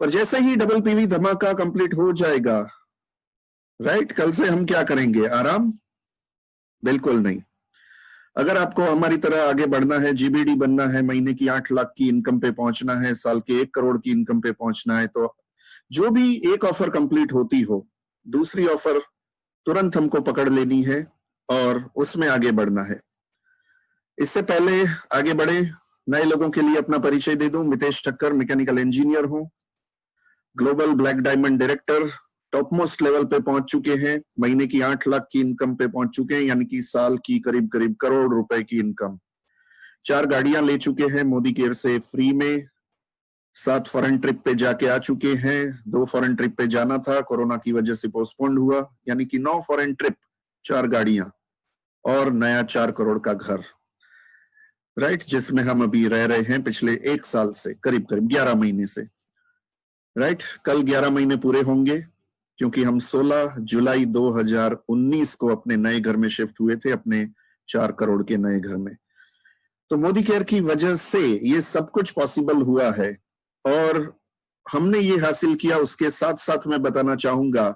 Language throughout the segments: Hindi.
पर जैसे ही डबल पीवी धमाका कंप्लीट हो जाएगा, राइट, कल से हम क्या करेंगे? आराम? बिल्कुल नहीं। अगर आपको हमारी तरह आगे बढ़ना है, जीबीडी बनना है, महीने की 8 लाख की इनकम पे पहुंचना है, साल के 1 करोड़ की इनकम पे पहुंचना है, तो जो भी एक ऑफर कंप्लीट होती हो, दूसरी ऑफर तुरंत हमको पकड़ लेनी है और उसमें आगे बढ़ना है। इससे पहले आगे बढ़े, नए लोगों के लिए अपना परिचय दे दूं। मितेश ठक्कर, मैकेनिकल इंजीनियर हूं, global black diamond director, top most level पे पहुंच चुके हैं, महीने की 8 लाख की इनकम पे पहुंच चुके हैं, यानी कि साल की करीब करीब करोड़ रुपए की इनकम। 4 गाड़ियां ले चुके हैं मोदी केयर से फ्री में, 7 फॉरेन ट्रिप पे जाके आ चुके हैं, 2 फॉरेन ट्रिप पे जाना था, कोरोना की वजह से पोस्टपोन्ड हुआ, यानी कि 9 फॉरेन ट्रिप, 4 गाड़ियां और नया 4 करोड़ का घर, राइट, जिसमें हम अभी रह रहे हैं पिछले 1 साल से, करीब करीब 11 महीने से, राइट। कल 11 महीने पूरे होंगे, क्योंकि हम 16 जुलाई 2019 को अपने नए घर में शिफ्ट हुए थे, अपने 4 करोड़ के नए घर में। तो मोदी केयर की वजह से ये सब कुछ पॉसिबल हुआ है और हमने ये हासिल किया। उसके साथ साथ मैं बताना चाहूंगा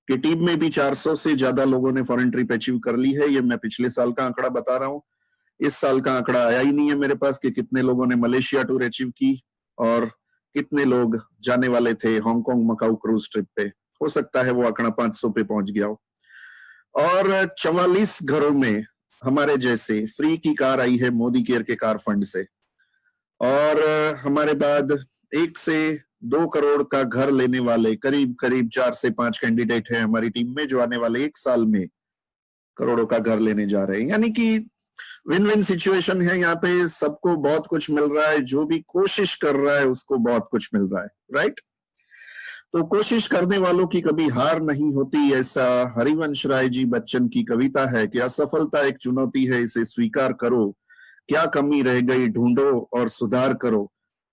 कि टीम में भी 400 से ज्यादा लोगों ने फॉरेन ट्रिप अचीव कर ली है। ये मैं पिछले साल का आंकड़ा बता रहा हूं, इस साल का आंकड़ा आया ही नहीं है मेरे पास कि कितने लोगों ने मलेशिया टूर अचीव की और कितने लोग जाने वाले थे हांगकांग मकाऊ क्रूज ट्रिप पे। हो सकता है वो आंकड़ा 500 पे पहुंच गया हो। और 44 घरों में हमारे जैसे फ्री की कार आई है मोदी केयर के कार फंड से। और हमारे बाद 1 से 2 करोड़ का घर लेने वाले करीब करीब 4 से 5 कैंडिडेट हैं हमारी टीम में, जो आने वाले 1 साल में करोड़ों का घर लेने जा रहे हैं। यानी कि विन विन सिचुएशन है यहाँ पे, सबको बहुत कुछ मिल रहा है, जो भी कोशिश कर रहा है उसको बहुत कुछ मिल रहा है, राइट। तो कोशिश करने वालों की कभी हार नहीं होती, ऐसा हरिवंश राय जी बच्चन की कविता है कि असफलता एक चुनौती है, इसे स्वीकार करो, क्या कमी रह गई ढूंढो और सुधार करो,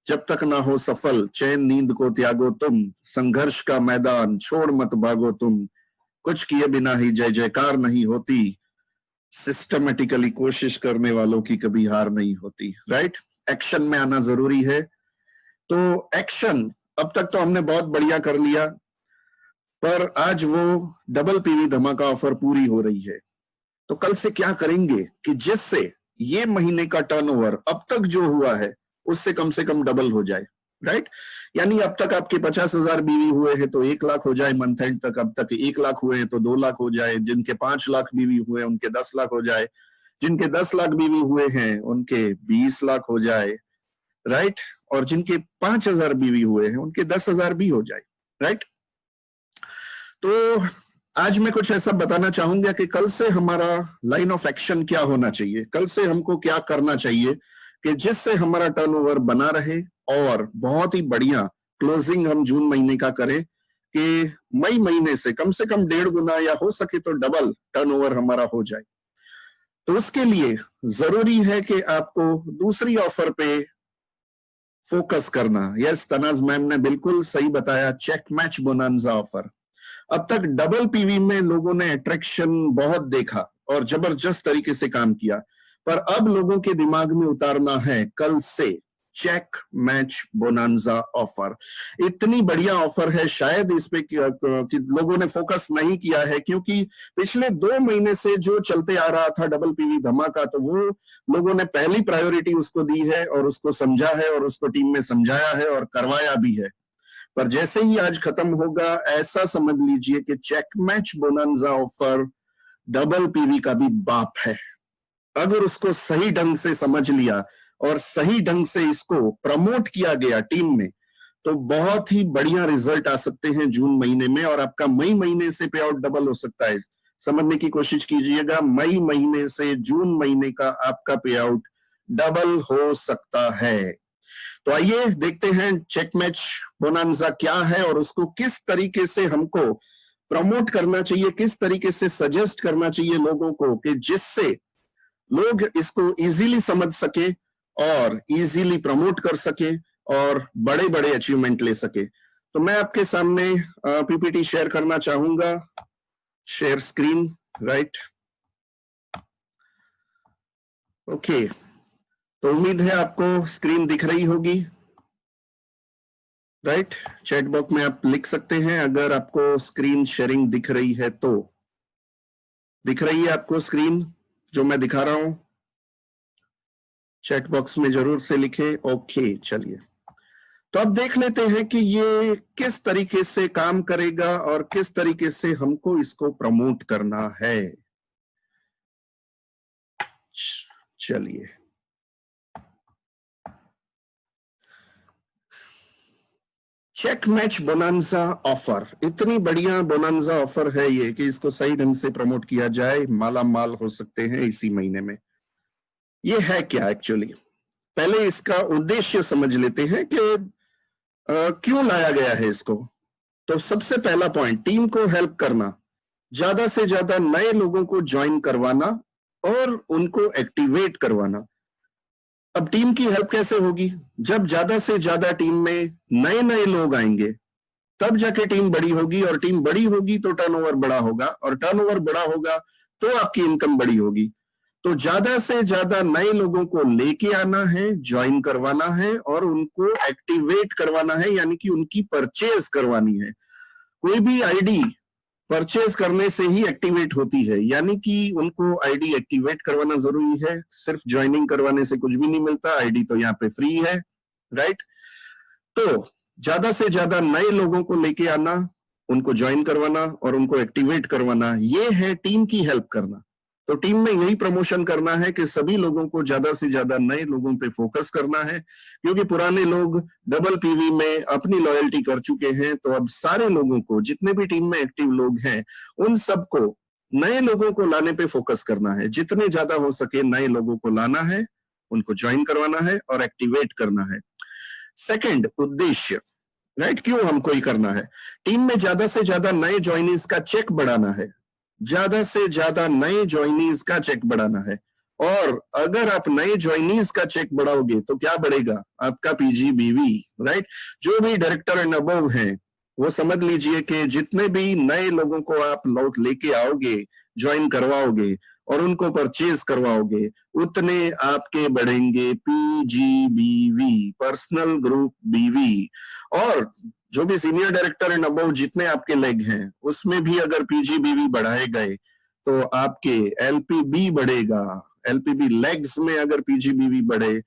जब तक ना हो सफल चैन नींद को त्यागो तुम, संघर्ष का मैदान छोड़ मत भागो तुम, कुछ किए बिना ही जय जयकार नहीं होती, सिस्टमेटिकली कोशिश करने वालों की कभी हार नहीं होती, राइट। एक्शन में आना जरूरी है। तो एक्शन अब तक तो हमने बहुत बढ़िया कर लिया, पर आज वो डबल पीवी धमाका ऑफर पूरी हो रही है। तो कल से क्या करेंगे कि जिससे ये महीने का टर्नओवर अब तक जो हुआ है उससे कम डबल हो जाए, राइट। यानी अब तक आपके 50,000 बीवी हुए हैं तो 1 लाख हो जाए मंथ एंड तक, अब तक 1 लाख हुए हैं तो 2 लाख हो जाए, जिनके 5 लाख बीवी हुए उनके 10 लाख हो जाए, जिनके 10 लाख बीवी हुए हैं उनके 20 लाख हो जाए, राइट, और जिनके 5,000 बीवी हुए हैं उनके 10,000 भी हो जाए, राइट। तो आज मैं कुछ ऐसा बताना चाहूंगा कि कल से हमारा लाइन ऑफ एक्शन क्या होना चाहिए, कल से हमको क्या करना चाहिए कि जिससे हमारा टर्नओवर बना रहे और बहुत ही बढ़िया क्लोजिंग हम जून महीने का करें कि मई महीने से कम 1.5 गुना या हो सके तो डबल टर्नओवर हमारा हो जाए। तो उसके लिए जरूरी है कि आपको दूसरी ऑफर पे फोकस करना। यस, तनाज मैम ने बिल्कुल सही बताया, चेक मैच बोनांजा ऑफर। अब तक डबल पीवी में लोगों ने अट्रैक्शन बहुत देखा और जबरदस्त तरीके से काम किया, पर अब लोगों के दिमाग में उतारना है कल से चेक मैच बोनांजा ऑफर। इतनी बढ़िया ऑफर है, शायद इस पे कि लोगों ने फोकस नहीं किया है, क्योंकि पिछले 2 महीने से जो चलते आ रहा था डबल पीवी धमाका, तो वो लोगों ने पहली प्रायोरिटी उसको दी है और उसको समझा है और उसको टीम में समझाया है और करवाया भी है। पर जैसे ही आज खत्म होगा, ऐसा समझ लीजिए कि check match bonanza offer double PV का भी बाप है। अगर उसको सही ढंग से समझ लिया और सही ढंग से इसको प्रमोट किया गया टीम में, तो बहुत ही बढ़िया रिजल्ट आ सकते हैं जून महीने में, और आपका मई महीने से पे आउट डबल हो सकता है। समझने की कोशिश कीजिएगा, मई महीने से जून महीने का आपका पे आउट डबल हो सकता है। तो आइए देखते हैं चेक मैच बोनांजा क्या है और उसको किस तरीके से हमको प्रमोट करना चाहिए, किस तरीके से सजेस्ट करना चाहिए लोगों को कि जिससे लोग इसको इजीली समझ सके और इजीली प्रमोट कर सके और बड़े बड़े अचीवमेंट ले सके। तो मैं आपके सामने पीपीटी शेयर करना चाहूंगा। Share screen, right, okay. तो उम्मीद है आपको स्क्रीन दिख रही होगी। राइट, चैट बॉक्स में आप लिख सकते हैं अगर आपको स्क्रीन शेयरिंग दिख रही है तो। दिख रही है आपको स्क्रीन जो मैं दिखा रहा हूं? चैट बॉक्स में जरूर से लिखे। ओके, चलिए तो अब देख लेते हैं कि ये किस तरीके से काम करेगा और किस तरीके से हमको इसको प्रमोट करना है। चलिए, चेक मैच बोनांजा ऑफर, इतनी बढ़िया बोनांजा ऑफर है ये कि इसको सही ढंग से प्रमोट किया जाए, माला माल हो सकते हैं इसी महीने में। ये है क्या एक्चुअली? पहले इसका उद्देश्य समझ लेते हैं कि क्यों लाया गया है इसको। तो सबसे पहला पॉइंट, टीम को हेल्प करना, ज्यादा से ज्यादा नए लोगों को ज्वाइन करवाना और उनको एक्टिवेट करवाना। अब टीम की हेल्प कैसे होगी? जब ज्यादा से ज्यादा टीम में नए नए लोग आएंगे तब जाके टीम बड़ी होगी, और टीम बड़ी होगी तो टर्नओवर बड़ा होगा, और टर्नओवर बड़ा होगा तो आपकी इनकम बड़ी होगी। तो ज्यादा से ज्यादा नए लोगों को लेके आना है, ज्वाइन करवाना है और उनको एक्टिवेट करवाना है, यानी कि उनकी परचेज करवानी है। कोई भी आईडी परचेज करने से ही एक्टिवेट होती है, यानी कि उनको आईडी एक्टिवेट करवाना जरूरी है। सिर्फ ज्वाइनिंग करवाने से कुछ भी नहीं मिलता, आईडी तो यहाँ पे फ्री है, राइट। तो ज्यादा से ज्यादा नए लोगों को लेके आना, उनको ज्वाइन करवाना और उनको एक्टिवेट करवाना, ये है टीम की हेल्प करना। तो टीम में यही प्रमोशन करना है कि सभी लोगों को ज्यादा से ज्यादा नए लोगों पे फोकस करना है, क्योंकि पुराने लोग डबल पीवी में अपनी लॉयल्टी कर चुके हैं। तो अब सारे लोगों को, जितने भी टीम में एक्टिव लोग हैं, उन सबको नए लोगों को लाने पे फोकस करना है। जितने ज्यादा हो सके नए लोगों को लाना है, उनको ज्वाइन करवाना है और एक्टिवेट करना है। सेकंड उद्देश्य, राइट, क्यों हमको ही करना है? टीम में ज्यादा से ज्यादा नए ज्वाइनीज का चेक बढ़ाना है, ज्यादा से ज्यादा नए ज्वाइनीज का चेक बढ़ाना है। और अगर आप नए ज्वाइनीज का चेक बढ़ाओगे तो क्या बढ़ेगा? आपका पीजीबीवी, राइट। जो भी डायरेक्टर एंड अबव हैं, वो समझ लीजिए कि जितने भी नए लोगों को आप लोग लेके आओगे, ज्वाइन करवाओगे और उनको परचेज करवाओगे, उतने आपके बढ़ेंगे पीजीबीवी, पर्सनल ग्रुप बीवी। और जो भी सीनियर डायरेक्टर एंड अबव जितने आपके लेग हैं, उसमें भी अगर पीजीबीवी बढ़ाए गए तो आपके एलपीबी बढ़ेगा। एलपीबी लेग्स में अगर पीजीबीवी बढ़े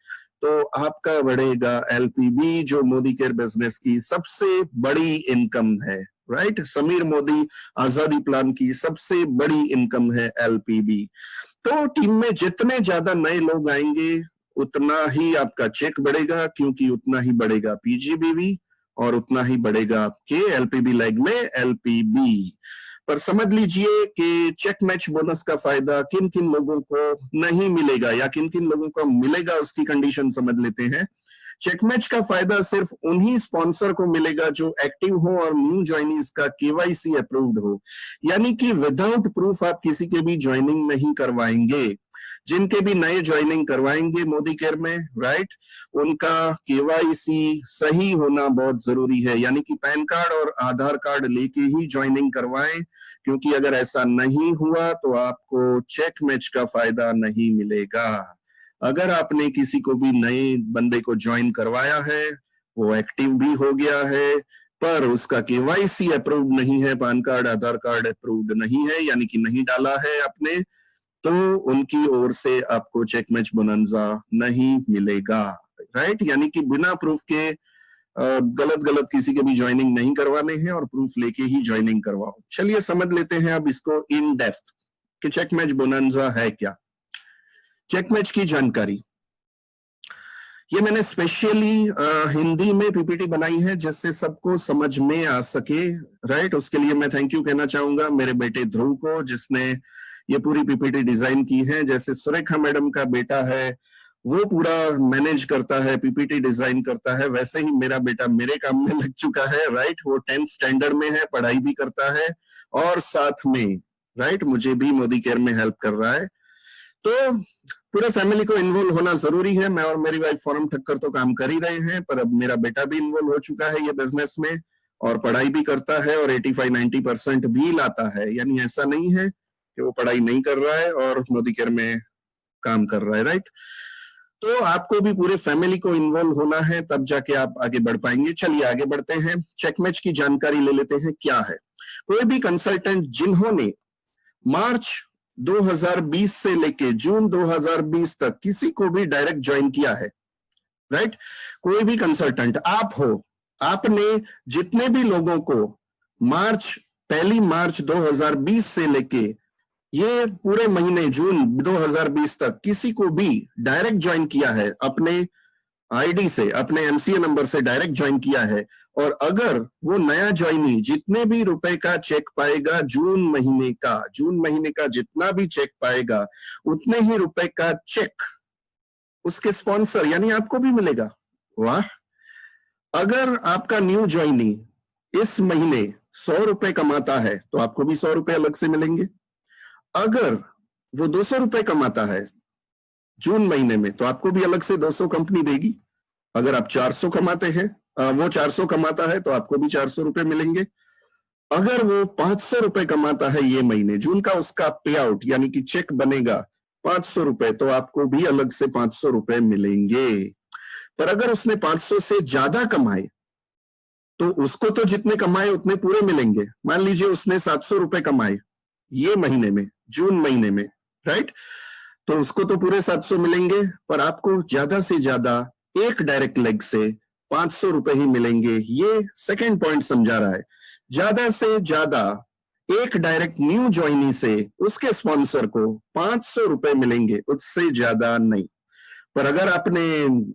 तो आपका बढ़ेगा एलपीबी, जो मोदी केयर बिजनेस की सबसे बड़ी इनकम है, राइट। समीर मोदी आजादी प्लान की सबसे बड़ी इनकम है एलपीबी। तो टीम में जितने ज्यादा नए लोग आएंगे उतना ही आपका चेक बढ़ेगा, क्योंकि उतना ही बढ़ेगा पीजीबीवी और उतना ही बढ़ेगा आपके एलपीबी लेग में एलपीबी। पर समझ लीजिए कि चेक मैच बोनस का फायदा किन किन लोगों को नहीं मिलेगा या किन किन लोगों को मिलेगा, उसकी कंडीशन समझ लेते हैं। चेक मैच का फायदा सिर्फ उन्हीं स्पॉन्सर को मिलेगा जो एक्टिव हो और न्यू ज्वाइनीज का केवाईसी अप्रूव्ड हो, यानी कि विदाउट प्रूफ आप किसी के भी ज्वाइनिंग नहीं करवाएंगे। जिनके भी नए ज्वाइनिंग करवाएंगे मोदी केयर में, राइट, उनका केवाईसी सही होना बहुत जरूरी है, यानी कि पैन कार्ड और आधार कार्ड लेके ही ज्वाइनिंग करवाएं, क्योंकि अगर ऐसा नहीं हुआ तो आपको चेक मैच का फायदा नहीं मिलेगा। अगर आपने किसी को भी नए बंदे को ज्वाइन करवाया है, वो एक्टिव भी हो गया है, पर उसका केवाईसी अप्रूव्ड नहीं है, पैन कार्ड आधार कार्ड अप्रूव्ड नहीं है, यानी कि नहीं डाला है आपने, तो उनकी ओर से आपको चेक मैच बोनंजा नहीं मिलेगा, राइट। यानी कि बिना प्रूफ के गलत गलत किसी के भी ज्वाइनिंग नहीं करवाने हैं और प्रूफ लेके ही ज्वाइनिंग करवाओ। चलिए समझ लेते हैं अब इसको इन डेप्थ कि चेक मैच बोनंजा है क्या। चेक मैच की जानकारी ये मैंने स्पेशली हिंदी में पीपीटी बनाई है जिससे सबको समझ में आ सके, राइट। उसके लिए मैं थैंक यू कहना चाहूंगा मेरे बेटे ध्रुव को, जिसने ये पूरी पीपीटी डिजाइन की है। जैसे सुरेखा मैडम का बेटा है, वो पूरा मैनेज करता है, पीपीटी डिजाइन करता है, वैसे ही मेरा बेटा मेरे काम में लग चुका है, राइट। वो 10th स्टैंडर्ड में है, पढ़ाई भी करता है और साथ में, राइट, मुझे भी मोदी केयर में हेल्प कर रहा है। तो पूरे फैमिली को इन्वॉल्व होना जरूरी है। मैं और मेरी वाइफ फॉर्म ठक्कर तो काम कर ही रहे हैं, पर अब मेरा बेटा भी इन्वॉल्व हो चुका है ये बिजनेस में और पढ़ाई भी करता है और 85-90% भी लाता है। यानी ऐसा नहीं है कि वो पढ़ाई नहीं कर रहा है और मोदी केयर में काम कर रहा है, राइट। तो आपको भी पूरे फैमिली को इन्वॉल्व होना है, तब जाके आप आगे बढ़ पाएंगे। चलिए आगे बढ़ते हैं, चेकमेच की जानकारी ले लेते हैं क्या है। कोई भी कंसल्टेंट जिन्होंने मार्च 2020 से लेके जून 2020 तक किसी को भी डायरेक्ट ज्वाइन किया है, राइट, कोई भी कंसल्टेंट आप हो, आपने जितने भी लोगों को पहली मार्च 2020 से लेके ये पूरे महीने जून 2020 तक किसी को भी डायरेक्ट ज्वाइन किया है, अपने आईडी से, अपने एमसीए नंबर से डायरेक्ट ज्वाइन किया है, और अगर वो नया ज्वाइनी जितने भी रुपए का चेक पाएगा जून महीने का जितना भी चेक पाएगा उतने ही रुपए का चेक उसके स्पॉन्सर यानी आपको भी मिलेगा। वाह। अगर आपका न्यू ज्वाइनी इस महीने 100 रुपए कमाता है तो आपको भी 100 रुपए अलग से मिलेंगे। अगर वो 200 रुपए कमाता है जून महीने में तो आपको भी अलग से 200 कंपनी देगी। अगर आप 400 कमाते हैं, वो 400 कमाता है तो आपको भी 400 रुपए मिलेंगे। अगर वो 500 रुपए कमाता है ये महीने, जून का उसका पे आउट यानी कि चेक बनेगा 500 रुपए, तो आपको भी अलग से 500 रुपए मिलेंगे। पर अगर उसने 500 से ज्यादा कमाए तो उसको तो जितने कमाए उतने पूरे मिलेंगे। मान लीजिए उसने 700 रुपए कमाए ये महीने में, जून महीने में, राइट, तो उसको तो पूरे 700 मिलेंगे, पर आपको ज्यादा से ज्यादा एक डायरेक्ट लेग से 500 रुपए ही मिलेंगे। ये सेकंड पॉइंट समझा रहा है, ज्यादा से ज्यादा एक डायरेक्ट न्यू ज्वाइनी से उसके स्पॉन्सर को 500 रुपए मिलेंगे, उससे ज्यादा नहीं। पर अगर आपने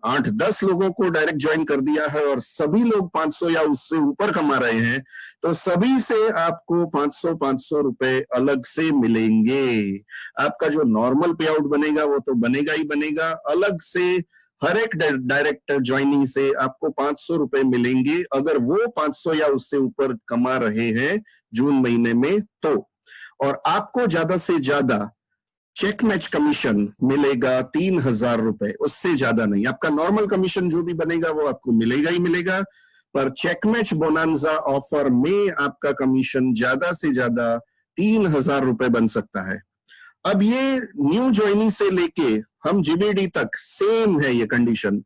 8-10 लोगों को डायरेक्ट ज्वाइन कर दिया है और सभी लोग 500 या उससे ऊपर कमा रहे हैं तो सभी से आपको 500 रुपए अलग से मिलेंगे। आपका जो नॉर्मल पे आउट बनेगा वो तो बनेगा ही बनेगा, अलग से हर एक डायरेक्ट ज्वाइनिंग से आपको 500 रुपए मिलेंगे अगर वो 500 या उससे ऊपर कमा रहे हैं जून महीने में तो। और आपको ज्यादा से ज्यादा चेक मैच कमीशन मिलेगा 3000 रुपए, उससे ज्यादा नहीं। आपका नॉर्मल कमीशन जो भी बनेगा वो आपको मिलेगा ही मिलेगा, पर चेक मैच बोनांजा ऑफर में आपका कमीशन ज्यादा से ज्यादा 3000 रुपए बन सकता है। अब ये न्यू ज्वाइनी से लेके हम जीबीडी तक सेम है ये कंडीशन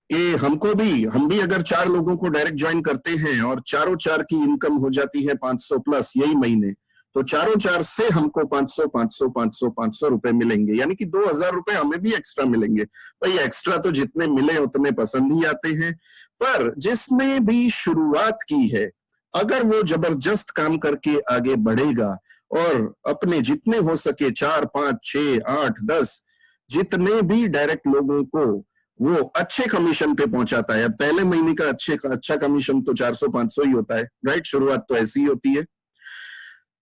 कि हम भी अगर 4 लोगों को डायरेक्ट ज्वाइन करते हैं और चारों 4 की इनकम हो जाती है 500 प्लस यही महीने, तो चारों 4 से हमको 500 रुपए मिलेंगे, यानी कि 2000 रुपए हमें भी एक्स्ट्रा मिलेंगे। भाई एक्स्ट्रा तो जितने मिले उतने पसंद ही आते हैं, पर जिसने भी शुरुआत की है अगर वो जबरदस्त काम करके आगे बढ़ेगा और अपने जितने हो सके 4, 5, 6, 8, 10 जितने भी डायरेक्ट लोगों को वो अच्छे कमीशन पे पहुंचाता है। पहले महीने का अच्छा कमीशन तो 400-500 ही होता है, राइट, शुरुआत तो ऐसी ही होती है।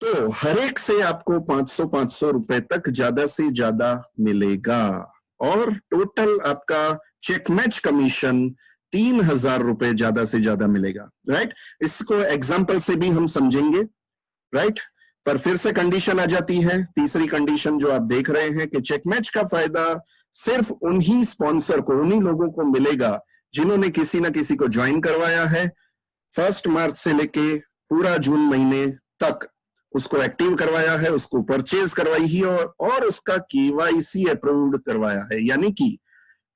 तो हर एक से आपको 500 रुपए तक ज्यादा से ज्यादा मिलेगा और टोटल आपका चेक मैच कमीशन 3000 रुपए ज्यादा से ज्यादा मिलेगा, राइट। इसको एग्जांपल से भी हम समझेंगे, राइट। पर फिर से कंडीशन आ जाती है, तीसरी कंडीशन जो आप देख रहे हैं कि चेक मैच का फायदा सिर्फ उन्हीं स्पॉन्सर को, उन्हीं लोगों को मिलेगा जिन्होंने किसी ना किसी को ज्वाइन करवाया है 1 मार्च से लेके पूरा जून महीने तक, उसको एक्टिव करवाया है, उसको परचेज करवाई है और उसका केवाईसी अप्रूव्ड करवाया है, यानी कि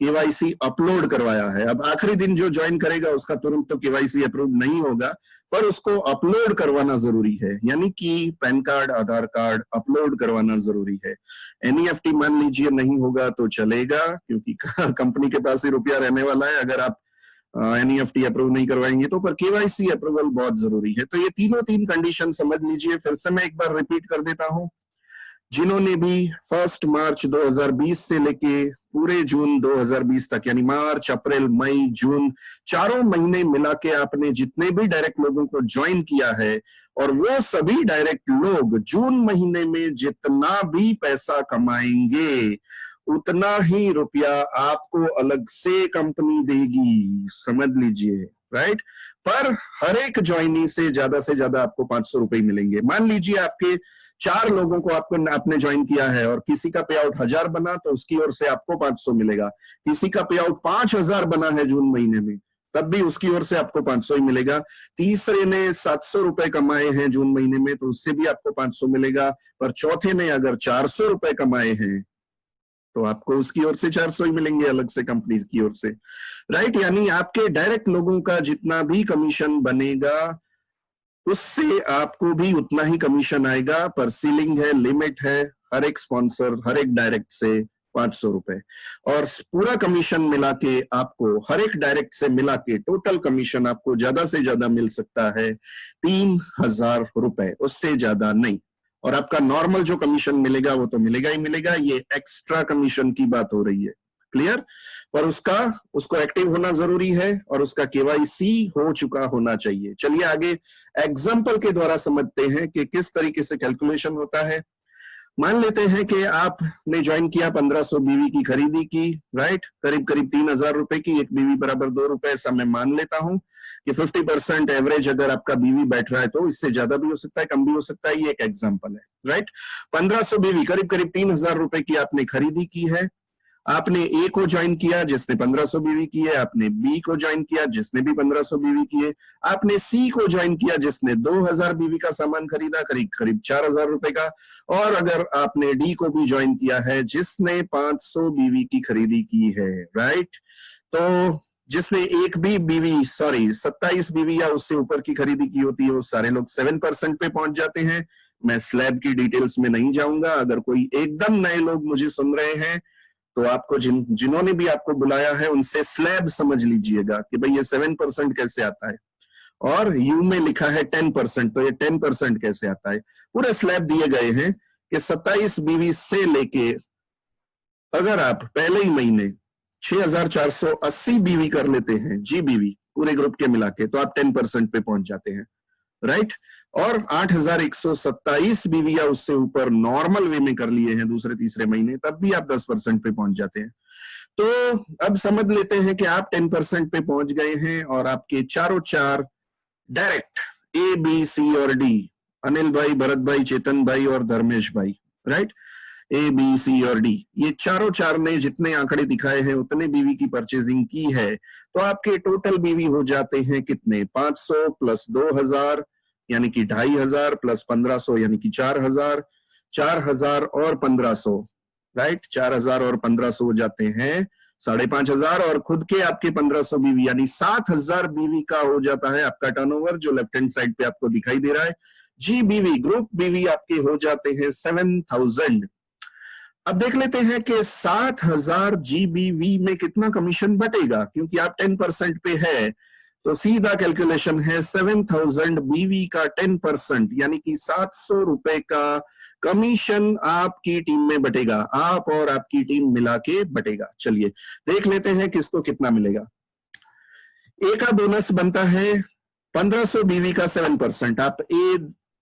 केवाईसी अपलोड करवाया है। अब आखिरी दिन जो ज्वाइन करेगा उसका तुरंत तो केवाईसी अप्रूव नहीं होगा, पर उसको अपलोड करवाना जरूरी है, यानी कि पैन कार्ड, आधार कार्ड अपलोड करवाना जरूरी है। एनईएफटी मान लीजिए नहीं होगा तो चलेगा, क्योंकि कंपनी के पास ही रुपया रहने वाला है अगर आप एनईएफटी अप्रूव नहीं करवाएंगे तो, पर केवाईसी अप्रूवल बहुत जरूरी है। तो ये तीन कंडीशन समझ लीजिए। फिर से मैं एक बार रिपीट कर देता हूं, जिन्होंने भी 1 मार्च 2020 से लेके पूरे जून 2020 तक, यानी मार्च, अप्रैल, मई, जून, चारों महीने मिला के आपने जितने भी डायरेक्ट लोगों को ज्वाइन किया है और वो सभी डायरेक्ट लोग जून महीने में जितना भी पैसा कमाएंगे उतना ही रुपया आपको अलग से कंपनी देगी, समझ लीजिए, राइट। पर हर एक ज्वाइनी से ज्यादा आपको 500 रुपए मिलेंगे। मान लीजिए आपके 4 लोगों को आपने ज्वाइन किया है और किसी का पे आउट 1000 बना तो उसकी ओर से आपको 500 मिलेगा। किसी का पे आउट 5000 बना है जून महीने में तब भी उसकी ओर से आपको 500 ही मिलेगा। तीसरे ने 700 रुपए कमाए हैं जून महीने में तो उससे भी आपको 500 मिलेगा। पर चौथे ने अगर 400 रुपए कमाए हैं तो आपको उसकी ओर से 400 ही मिलेंगे अलग से कंपनी की ओर से, राइट। यानी आपके डायरेक्ट लोगों का जितना भी कमीशन बनेगा उससे आपको भी उतना ही कमीशन आएगा, पर सीलिंग है, लिमिट है, हर एक स्पॉन्सर हर एक डायरेक्ट से 500 रुपए, और पूरा कमीशन मिला के आपको हर एक डायरेक्ट से मिला के टोटल कमीशन आपको ज्यादा से ज्यादा मिल सकता है 3000 रुपए, उससे ज्यादा नहीं। और आपका नॉर्मल जो कमीशन मिलेगा वो तो मिलेगा ही मिलेगा, ये एक्स्ट्रा कमीशन की बात हो रही है, क्लियर। पर उसको एक्टिव होना जरूरी है और उसका केवाईसी हो चुका होना चाहिए। चलिए आगे एग्जाम्पल के द्वारा समझते हैं कि किस तरीके से कैलकुलेशन होता है। मान लेते हैं कि आपने ज्वाइन किया, 1500 बीवी की खरीदी की, राइट, करीब करीब 3000 रुपए की, एक बीवी बराबर 2 रुपए, ऐसा मैं मान लेता हूं कि 50% एवरेज अगर आपका बीवी बैठ रहा है तो इससे ज्यादा भी हो सकता है, कम भी हो सकता है, ये एक एग्जांपल है, राइट। 1500 बीवी करीब करीब 3000 रुपए की आपने खरीदी की है। आपने ए को ज्वाइन किया जिसने 1500 बीवी की है, आपने बी को ज्वाइन किया जिसने भी 1500 बीवी की है, आपने सी को ज्वाइन किया जिसने 2000 बीवी का सामान खरीदा, करीब करीब 4000 रुपए का, और अगर आपने डी को भी ज्वाइन किया है जिसने 500 बीवी की खरीदी की है, राइट। तो जिसने एक भी बीवी 27 बीवी या उससे ऊपर की खरीदी की होती है वो सारे लोग 7% पे पहुंच जाते हैं। मैं स्लैब की डिटेल्स में नहीं जाऊंगा, अगर कोई एकदम नए लोग मुझे सुन रहे हैं तो आपको जिन्होंने भी आपको बुलाया है उनसे स्लैब समझ लीजिएगा कि भाई ये 7% कैसे आता है, और यू में लिखा है 10%, तो ये 10% कैसे आता है। पूरे स्लैब दिए गए हैं कि 27 बीवी से लेके अगर आप पहले ही महीने 6480 बीवी कर लेते हैं, जी बीवी पूरे ग्रुप के मिला के, तो आप 10% पे पहुंच जाते हैं, राइट। और 8127 बीवी या उससे ऊपर नॉर्मल वे में कर लिए हैं दूसरे तीसरे महीने, तब भी आप 10% पे पहुंच जाते हैं। तो अब समझ लेते हैं कि आप 10% पे पहुंच गए हैं और आपके चारों चार डायरेक्ट ए बी सी और डी, अनिल भाई, भरत भाई, चेतन भाई और धर्मेश भाई, राइट, ए बी सी और डी, ये चारों चार ने जितने आंकड़े दिखाए हैं उतने बीवी की परचेजिंग की है, तो आपके टोटल बीवी हो जाते हैं कितने, 500 प्लस 2000 यानी कि 2500 प्लस 1500 यानी कि 4000, 4000 और 1500, राइट, 4000 और 1500 हो जाते हैं 5500, और खुद के आपके 1500 बीवी यानी 7000 बीवी का हो जाता है आपका टर्नओवर, जो लेफ्ट हैंड साइड पे आपको दिखाई दे रहा है। जी बीवी, ग्रुप बीवी आपके हो जाते हैं 7000। अब देख लेते हैं कि 7000 जीबीवी में कितना कमीशन बटेगा, क्योंकि आप 10% पे है, तो सीधा कैलकुलेशन है 7000 बीवी का 10% यानी कि 700 रुपए का कमीशन आपकी टीम में बटेगा, आप और आपकी टीम मिला के बटेगा। चलिए देख लेते हैं किसको कितना मिलेगा। ए का बोनस बनता है 1500 बीवी का 7%, आप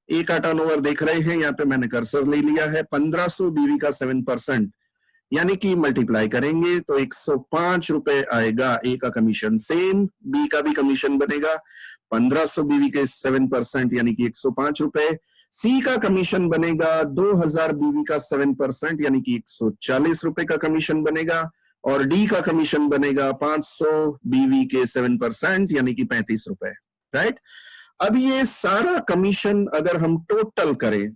ए का टर्नओवर देख रहे हैं, यहाँ पे मैंने कर्सर ले लिया है, 1500 बीवी का 7% यानी कि मल्टीप्लाई करेंगे तो 105 रुपए आएगा ए का कमीशन। सेम बी का भी कमीशन बनेगा 1500 बीवी के 7% यानी कि 105 रुपए। सी का कमीशन बनेगा 2000 बीवी का 7% यानी कि 140 रुपए का कमीशन बनेगा, और डी का कमीशन बनेगा 500 बीवी के 7% यानी कि 35 रुपए, राइट। अब ये सारा कमीशन अगर हम टोटल करें,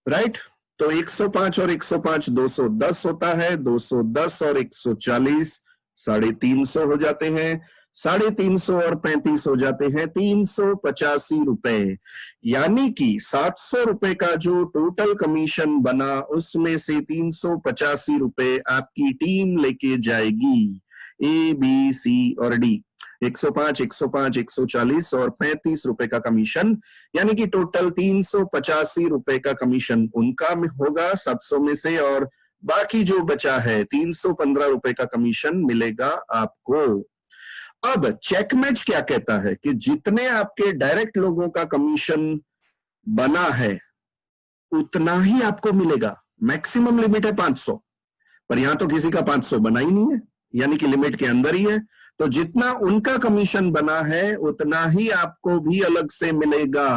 राइट, तो 105 और 105 210 होता है, 210 और 140 350 हो जाते हैं, 350 और 35 हो जाते हैं 385 रुपए, यानी कि 700 रुपए का जो टोटल कमीशन बना उसमें से 385 रुपए आपकी टीम लेके जाएगी, ए बी सी और डी। 105, 105, 140 और 35 रुपए का कमीशन, यानी कि टोटल 385 रुपए का कमीशन उनका होगा 700 में से, और बाकी जो बचा है 315 रुपए का कमीशन मिलेगा आपको। अब चेक मैच क्या कहता है कि जितने आपके डायरेक्ट लोगों का कमीशन बना है उतना ही आपको मिलेगा। मैक्सिमम लिमिट है 500, पर यहां तो किसी का 500 बना ही नहीं है, यानी कि लिमिट के अंदर ही है, तो जितना उनका कमीशन बना है उतना ही आपको भी अलग से मिलेगा।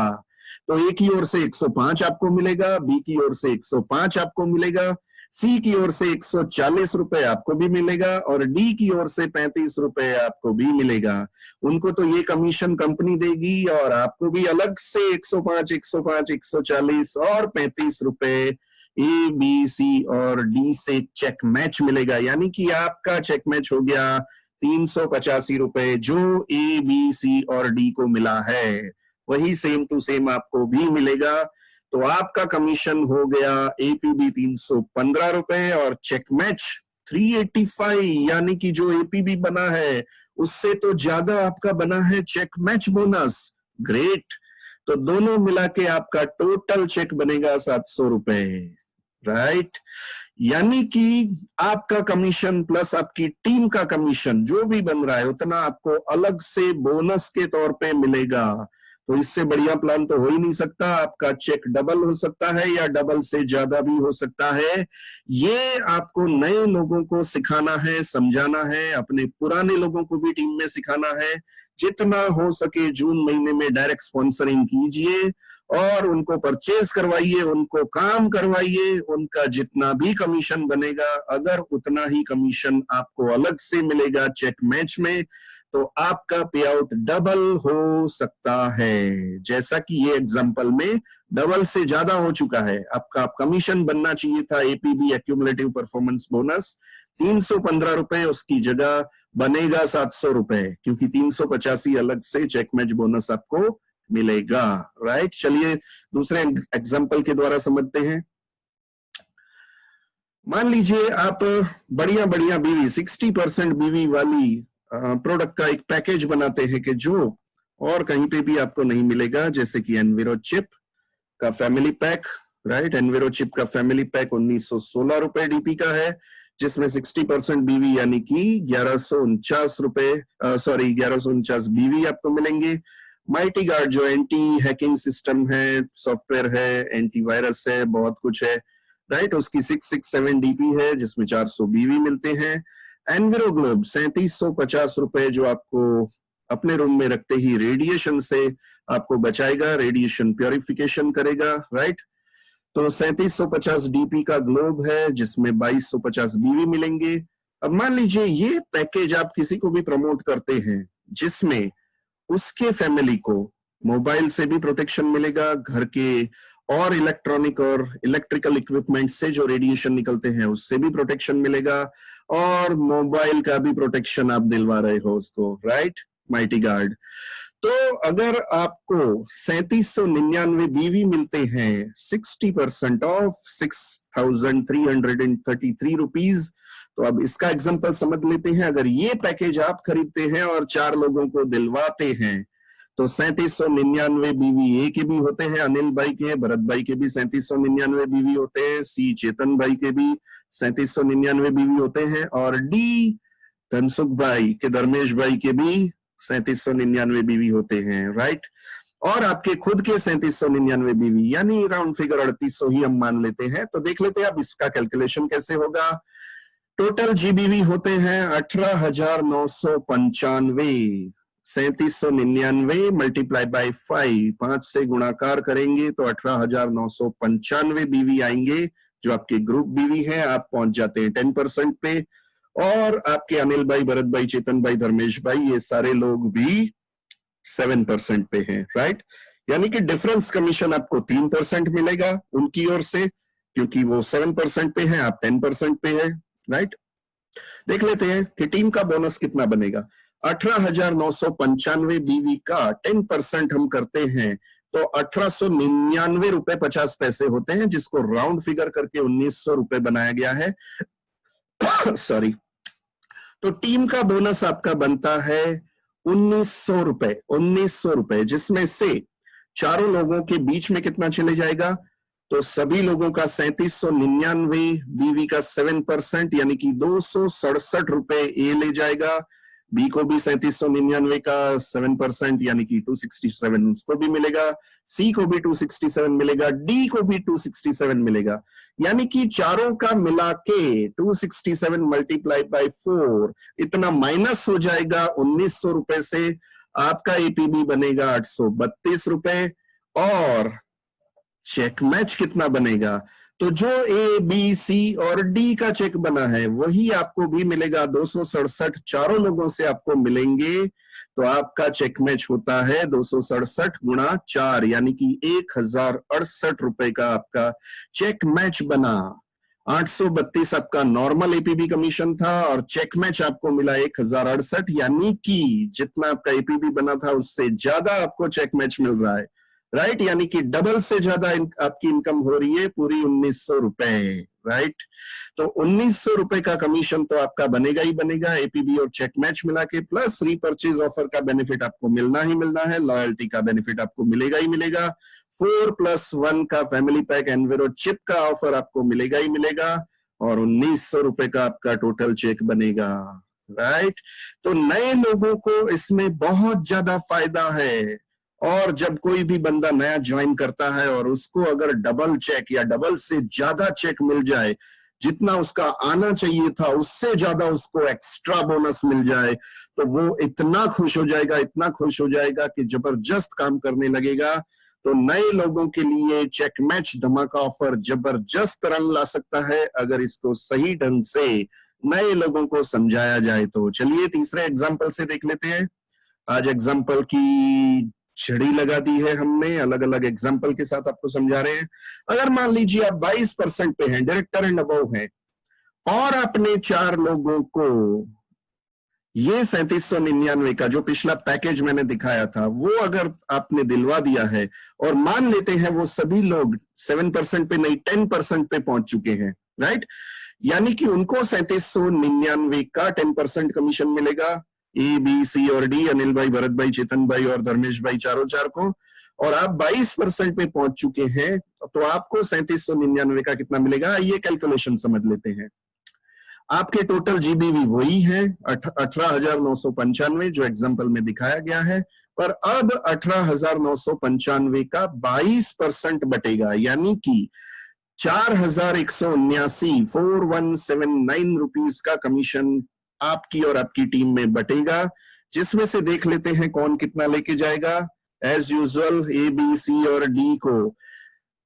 तो ए की ओर से 105 आपको मिलेगा, बी की ओर से 105 आपको मिलेगा, सी की ओर से 140 रुपए आपको भी मिलेगा, और डी की ओर से 35 रुपए आपको भी मिलेगा। उनको तो ये कमीशन कंपनी देगी और आपको भी अलग से 105, 105, 140 और 35 रुपए ए बी सी और डी से चेक मैच मिलेगा, यानी कि आपका चेक मैच हो गया 385 रुपए, जो ए बी सी और डी को मिला है वही सेम टू सेम आपको भी मिलेगा। तो आपका कमीशन हो गया एपीबी 315 रुपए और चेक मैच 385, यानी कि जो एपीबी बना है उससे तो ज्यादा आपका बना है चेक मैच बोनस। ग्रेट। तो दोनों मिला के आपका टोटल चेक बनेगा 700 रुपए, राइट। यानी कि आपका कमीशन प्लस आपकी टीम का कमीशन जो भी बन रहा है उतना आपको अलग से बोनस के तौर पे मिलेगा। तो इससे बढ़िया प्लान तो हो ही नहीं सकता। आपका चेक डबल हो सकता है या डबल से ज्यादा भी हो सकता है। ये आपको नए लोगों को सिखाना है, समझाना है, अपने पुराने लोगों को भी टीम में सिखाना है। जितना हो सके जून महीने में डायरेक्ट स्पॉन्सरिंग कीजिए और उनको परचेज करवाइए, उनको काम करवाइए। उनका जितना भी कमीशन बनेगा, अगर उतना ही कमीशन आपको अलग से मिलेगा चेक मैच में, तो आपका पे आउट डबल हो सकता है। जैसा कि ये एग्जांपल में डबल से ज्यादा हो चुका है। आपका कमीशन बनना चाहिए था एपीबी एक्यूमुलेटिव परफॉर्मेंस बोनस 315 रुपए, उसकी जगह बनेगा 700 रुपए, क्योंकि 385 अलग से चेक मैच बोनस आपको मिलेगा, राइट। चलिए दूसरे एग्जांपल के द्वारा समझते हैं। मान लीजिए आप बढ़िया बढ़िया बीवी 60% बीवी वाली प्रोडक्ट का एक पैकेज बनाते हैं कि जो और कहीं पे भी आपको नहीं मिलेगा, जैसे कि एनविरो चिप का फैमिली पैक, राइट। एनविरो चिप का फैमिली पैक 1916 रुपए डीपी का है, जिसमें 60% बीवी यानी कि 1149 रुपए, सॉरी 1149 बीवी आपको मिलेंगे। माइटी गार्ड जो एंटी हैकिंग सिस्टम है, सॉफ्टवेयर है, एंटीवायरस है, बहुत कुछ है, राइट। उसकी 667 डीपी है, जिसमें 400 बीवी मिलते हैं। एनविरो ग्लोब 3750 रुपए, जो आपको अपने रूम में रखते ही रेडिएशन से आपको बचाएगा, रेडिएशन प्योरिफिकेशन करेगा, राइट। तो 3750 डीपी का ग्लोब है, जिसमें 2250 बीवी मिलेंगे। अब मान लीजिए ये पैकेज आप किसी को भी प्रमोट करते हैं, जिसमें उसके फैमिली को मोबाइल से भी प्रोटेक्शन मिलेगा, घर के और इलेक्ट्रॉनिक और इलेक्ट्रिकल इक्विपमेंट से जो रेडिएशन निकलते हैं उससे भी प्रोटेक्शन मिलेगा, और मोबाइल का भी प्रोटेक्शन आप दिलवा रहे हो उसको, राइट, माइटी गार्ड। तो अगर आपको 3799 बीवी मिलते हैं 60% ऑफ 6333 रुपीज, तो अब इसका एग्जांपल समझ लेते हैं। अगर ये पैकेज आप खरीदते हैं और 4 लोगों को दिलवाते हैं, तो 3799 बीवी ए के भी होते हैं, अनिल भाई के, भरत भाई के भी 3799 बीवी होते हैं, सी चेतन भाई के भी 3799 बीवी होते हैं, और डी धनसुख भाई के, धर्मेश भाई के भी 3799 बीवी होते हैं, राइट। और आपके खुद के 3799 बीवी, यानी राउंड फिगर 3800 ही हम मान लेते हैं। तो देख लेते हैं अब इसका कैलकुलेशन कैसे होगा। टोटल जीबीवी होते हैं 18,995। 3799 मल्टीप्लाई बाय 5 से गुणाकार करेंगे तो 18,995 बीवी आएंगे, जो आपके ग्रुप बीवी है। आप पहुंच जाते हैं 10% पे, और आपके अनिल भाई, भरत भाई, चेतन भाई, धर्मेश भाई, ये सारे लोग भी 7% पे हैं, राइट। यानी कि डिफरेंस कमीशन आपको 3% मिलेगा उनकी ओर से, क्योंकि वो 7% पे है, आप 10% पे है, राइट। देख लेते हैं कि टीम का बोनस कितना बनेगा। 18,995 बीवी का 10% हम करते हैं तो 1899 रुपए 50 पैसे होते हैं, जिसको राउंड फिगर करके 1900 रुपए बनाया गया है। सॉरी। तो टीम का बोनस आपका बनता है 1900 रुपए, 1900 रुपए, जिसमें से चारों लोगों के बीच में कितना चले जाएगा, तो सभी लोगों का 3799 बीवी का 7%, यानी कि 267 रुपए ए ले जाएगा। बी को भी 3799 का 7%, यानी कि 267 उसको भी मिलेगा। सी को भी 267 मिलेगा, डी को भी 267 मिलेगा, यानी कि चारों का मिला के 267 मल्टीप्लाई बाय 4 इतना माइनस हो जाएगा 1900 रुपए से। आपका एपीबी बनेगा 832 रुपए, और चेक मैच कितना बनेगा, तो जो ए बी सी और डी का चेक बना है वही आपको भी मिलेगा। 267 चारों लोगों से आपको मिलेंगे, तो आपका चेक मैच होता है 267 गुणा 4, यानी कि 1068 रुपए का आपका चेक मैच बना। 832 आपका नॉर्मल एपीबी कमीशन था और चेक मैच आपको मिला 1068, यानी कि जितना आपका एपीबी बना था उससे ज्यादा आपको चेक मैच मिल रहा है, राइट। यानी कि डबल से ज्यादा आपकी इनकम हो रही है, पूरी 1900 रुपए, राइट। तो 1900 रुपए का कमीशन तो आपका बनेगा ही बनेगा, एपीबी और चेक मैच मिला के, प्लस रीपर्चेज ऑफर का बेनिफिट आपको मिलना ही मिलना है, लॉयल्टी का बेनिफिट आपको मिलेगा ही मिलेगा, 4+1 का फैमिली पैक एनवेरो चिप का ऑफर आपको मिलेगा ही मिलेगा, और 1900 रुपए का आपका टोटल चेक बनेगा, राइट। तो नए लोगों को इसमें बहुत ज्यादा फायदा है। और जब कोई भी बंदा नया ज्वाइन करता है और उसको अगर डबल चेक या डबल से ज्यादा चेक मिल जाए, जितना उसका आना चाहिए था उससे ज्यादा उसको एक्स्ट्रा बोनस मिल जाए, तो वो इतना खुश हो जाएगा, इतना खुश हो जाएगा कि जबरदस्त काम करने लगेगा। तो नए लोगों के लिए चेक मैच धमाका ऑफर जबरदस्त रंग ला सकता है, अगर इसको सही ढंग से नए लोगों को समझाया जाए तो। चलिए तीसरे एग्जाम्पल से देख लेते हैं। आज एग्जाम्पल की छड़ी लगा दी है हमने, अलग अलग एग्जाम्पल के साथ आपको समझा रहे हैं। अगर मान लीजिए आप 22% पे हैं, डायरेक्टर एंड अबव हैं, और आपने 4 लोगों को ये 3799 का जो पिछला पैकेज मैंने दिखाया था वो अगर आपने दिलवा दिया है, और मान लेते हैं वो सभी लोग 7% पे नहीं 10% पे पहुंच चुके हैं, राइट, यानी कि उनको 3799 का 10% कमीशन मिलेगा, ए बी सी और डी, अनिल भाई, भरत भाई, चेतन भाई और धर्मेश भाई, चारों चार को। और आप 22% पे पहुंच चुके हैं, तो आपको 3799 का कितना मिलेगा, ये कैलकुलेशन समझ लेते हैं। आपके टोटल जीबीवी वही है 18,995 जो एग्जाम्पल में दिखाया गया है, पर अब 18,995 का 22% बटेगा, यानी कि 4,179 4179 रुपीज का कमीशन आपकी और आपकी टीम में बटेगा, जिसमें से देख लेते हैं कौन कितना लेके जाएगा। As usual A B C और डी को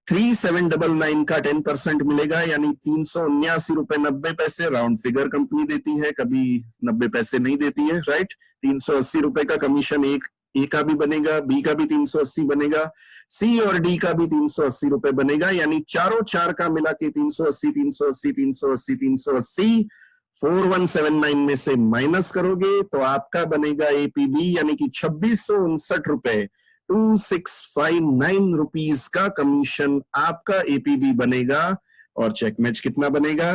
3799 का 10% मिलेगा, यानी 379 रुपए 90 पैसे, राउंड फिगर कंपनी देती है, कभी 90 पैसे नहीं देती है, राइट। 380 रुपए का कमीशन ए का भी बनेगा, बी का भी 380 बनेगा, सी और डी का भी 380 रुपए बनेगा, यानी चारों चार का मिला के 380 380 380 380 4179 में से माइनस करोगे तो आपका बनेगा एपीबी, यानी कि 2659 रुपए 2659 रुपीज का कमीशन आपका एपीबी बनेगा। और चेक मैच कितना बनेगा,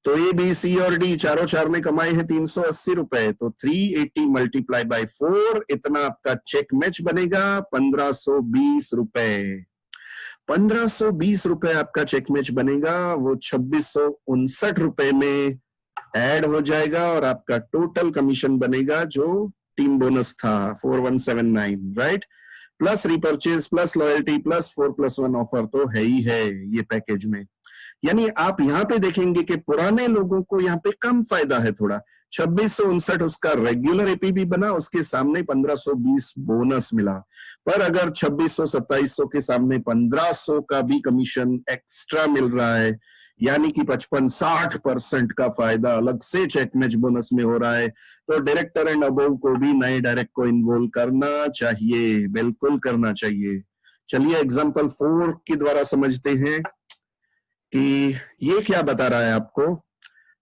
तो ए बी सी और डी चारों चार ने कमाए हैं 380 रुपए, तो 380 मल्टीप्लाई बाय 4, इतना आपका चेक मैच बनेगा 1520 रुपए। 1520 रुपए आपका चेक मैच बनेगा, वो 2659 रुपए में ऐड हो जाएगा, और आपका टोटल कमीशन बनेगा जो टीम बोनस था 4179, right, plus repurchase plus loyalty plus 4+1 offer तो है ही है ये पैकेज में। यानी आप यहाँ पे देखेंगे कि पुराने लोगों को यहाँ पे कम फायदा है थोड़ा, 2659 उसका रेगुलर एपीबी बना, उसके सामने 1520 बोनस मिला, पर अगर 2600 2700 के सामने 1500 का भी कमीशन एक्स्ट्रा मिल रहा है, यानी कि 55-60% का फायदा अलग से चेक मैच बोनस में हो रहा है, तो डायरेक्टर एंड अबव को भी नए डायरेक्ट को इन्वॉल्व करना चाहिए, बिल्कुल करना चाहिए। चलिए एग्जांपल 4 के द्वारा समझते हैं कि ये क्या बता रहा है आपको।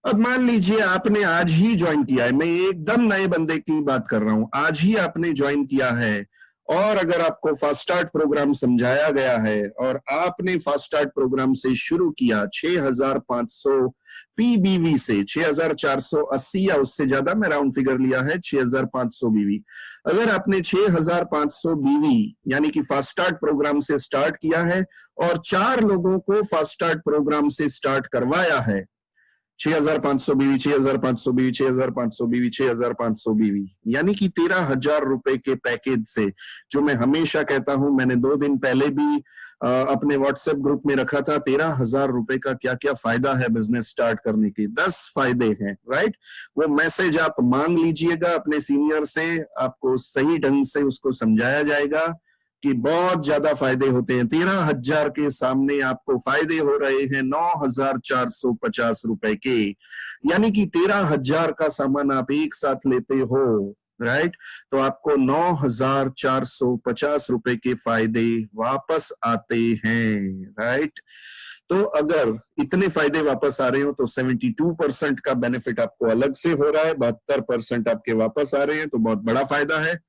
अब मान लीजिए आपने आज ही ज्वाइन किया है, मैं एकदम नए बंदे की बात कर रहा हूं, आज ही आपने ज्वाइन किया है, और अगर आपको फास्ट स्टार्ट प्रोग्राम समझाया गया है और आपने फास्ट स्टार्ट प्रोग्राम से शुरू किया 6,500 पीबीवी से, 6,480 या उससे ज्यादा, मैं राउंड फिगर लिया है 6,500 बीवी। अगर आपने 6,500 बीवी यानी कि फास्ट स्टार्ट प्रोग्राम से स्टार्ट किया है और 4 लोगों को फास्ट स्टार्ट प्रोग्राम से स्टार्ट करवाया है, 6,500 बीवी 6,500 बीवी 6,500 बीवी 6,500 बीवी, यानी कि 13,000 रुपए के पैकेज से, जो मैं हमेशा कहता हूं, मैंने 2 दिन पहले भी अपने व्हाट्सएप ग्रुप में रखा था, 13,000 रुपए का क्या क्या फायदा है बिजनेस स्टार्ट करने के, 10 फायदे हैं, राइट। वो मैसेज आप मांग लीजिएगा अपने सीनियर से, आपको सही ढंग से उसको समझाया जाएगा, कि बहुत ज्यादा फायदे होते हैं। 13,000 के सामने आपको फायदे हो रहे हैं 9,450 रुपए के, यानी कि 13,000 का सामान आप एक साथ लेते हो, राइट, तो आपको 9,450 रुपए के फायदे वापस आते हैं, राइट। तो अगर इतने फायदे वापस आ रहे हो तो 72% का बेनिफिट आपको अलग से हो रहा है, 72% आपके वापस आ रहे हैं, तो बहुत बड़ा फायदा है।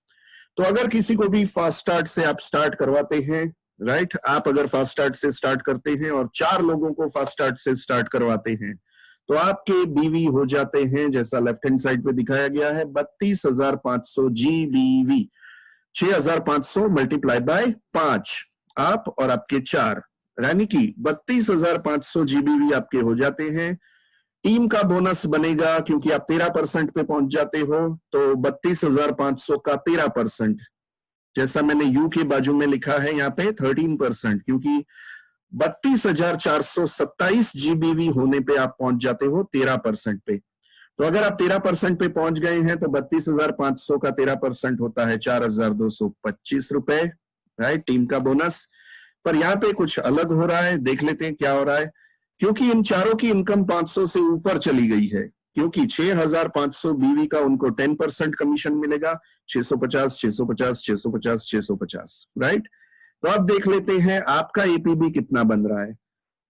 तो अगर किसी को भी फास्ट स्टार्ट से आप स्टार्ट करवाते हैं, राइट, आप अगर फास्ट स्टार्ट से स्टार्ट करते हैं और 4 लोगों को फास्ट स्टार्ट से स्टार्ट करवाते हैं, तो आपके बीवी हो जाते हैं, जैसा लेफ्ट हैंड साइड पे दिखाया गया है, 32,500 GBV। 6,500 मल्टीप्लाई बाय 5, आप और आपके 4, यानी कि 32,500 GBV आपके हो जाते हैं। टीम का बोनस बनेगा, क्योंकि आप 13% पे पहुंच जाते हो, तो 32,500 का 13%, जैसा मैंने यू के बाजू में लिखा है यहाँ पे 13%, क्योंकि 32,427 GBV होने पे आप पहुंच जाते हो 13% पे। तो अगर आप 13% पे पहुंच गए हैं तो 32,500 का 13% होता है 4,225 रुपए, राइट, टीम का बोनस। पर यहाँ पे कुछ अलग हो रहा है, देख लेते हैं क्या हो रहा है। क्योंकि इन चारों की इनकम 500 से ऊपर चली गई है, क्योंकि 6,500 बीवी का उनको 10% कमीशन मिलेगा, 650, 650, 650, 650, राइट। तो आप देख लेते हैं आपका एपीबी कितना बन रहा है,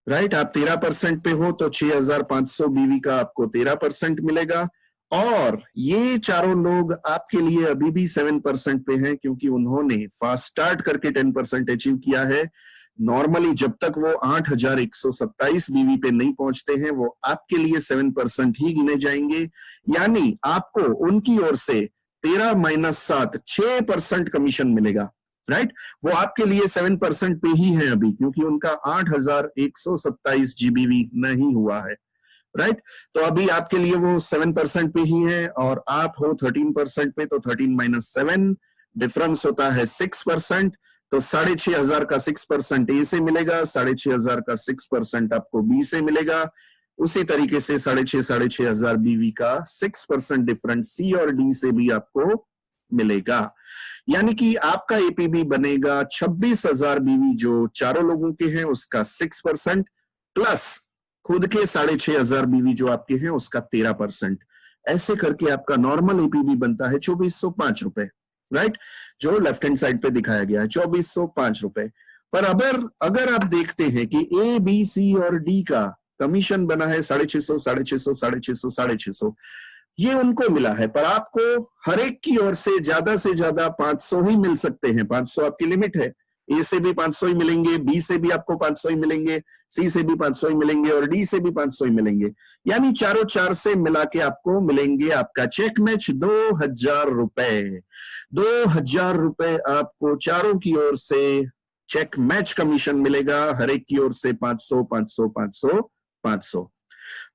राइट। आप 13% पे हो तो 6,500 बीवी का आपको 13% मिलेगा, और ये चारों लोग आपके लिए अभी भी 7% पे हैं, क्योंकि उन्होंने फास्ट स्टार्ट करके 10% अचीव किया है। नॉर्मली जब तक वो 8,127 बीवी पे नहीं पहुंचते हैं, वो आपके लिए 7% ही गिने जाएंगे, यानी आपको उनकी ओर से 13 - 7 6% कमीशन मिलेगा, राइट। वो आपके लिए 7% पे ही है अभी, क्योंकि उनका 8,127 GBV नहीं हुआ है, राइट। तो अभी आपके लिए वो 7% पे ही है, और आप हो 13% पे, तो 13 - 7 डिफरेंस होता है 6%। तो 6,500 का 6% ए से मिलेगा, 6,500 का 6% आपको बी से मिलेगा। उसी तरीके से 6,500 बीवी का 6% डिफरेंस सी और डी से भी आपको मिलेगा, यानी कि आपका एपीबी बनेगा 26,000 बीवी जो चारों लोगों के हैं उसका 6%, प्लस खुद के 6,500 बीवी जो आपके हैं उसका 13%। ऐसे करके आपका नॉर्मल एपीबी बनता है 2,405 रुपए, राइट, जो लेफ्ट हैंड साइड पे दिखाया गया है 2,405 रुपए। पर अगर आप देखते हैं कि ए, बी, सी और डी का कमीशन बना है 650, 650, 650, 650, ये उनको मिला है, पर आपको हर एक की ओर से ज्यादा 500 ही मिल सकते हैं। 500 आपकी लिमिट है। ए से भी 500 ही मिलेंगे, बी से भी आपको 500 ही मिलेंगे, सी से भी 500 ही मिलेंगे, और डी से भी 500 ही मिलेंगे, यानी चारों 4 से मिला के आपको मिलेंगे आपका चेक मैच 2,000 रुपए। 2,000 रुपए आपको चारों की ओर से चेक मैच कमीशन मिलेगा, हर एक की ओर से 500, 500, 500, 500।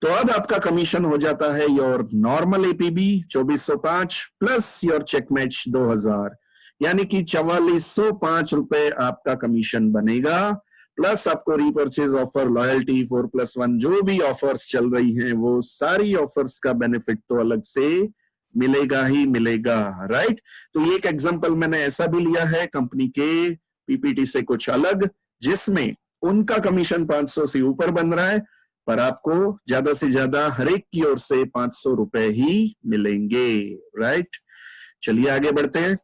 तो अब आपका कमीशन हो जाता है your normal APB 2,405 plus your check match 2,000, यानी कि 4,405 रुपए आपका कमीशन बनेगा, प्लस आपको रीपर्चेज ऑफर, लॉयल्टी 4+1 जो भी ऑफर्स चल रही हैं, वो सारी ऑफर्स का बेनिफिट तो अलग से मिलेगा ही मिलेगा, राइट। तो ये एक एग्जांपल मैंने ऐसा भी लिया है कंपनी के पीपीटी से कुछ अलग, जिसमें उनका कमीशन 500 से ऊपर बन रहा है, पर आपको ज्यादा से ज्यादा हर एक की ओर से 500 रुपए ही मिलेंगे, राइट। चलिए आगे बढ़ते हैं।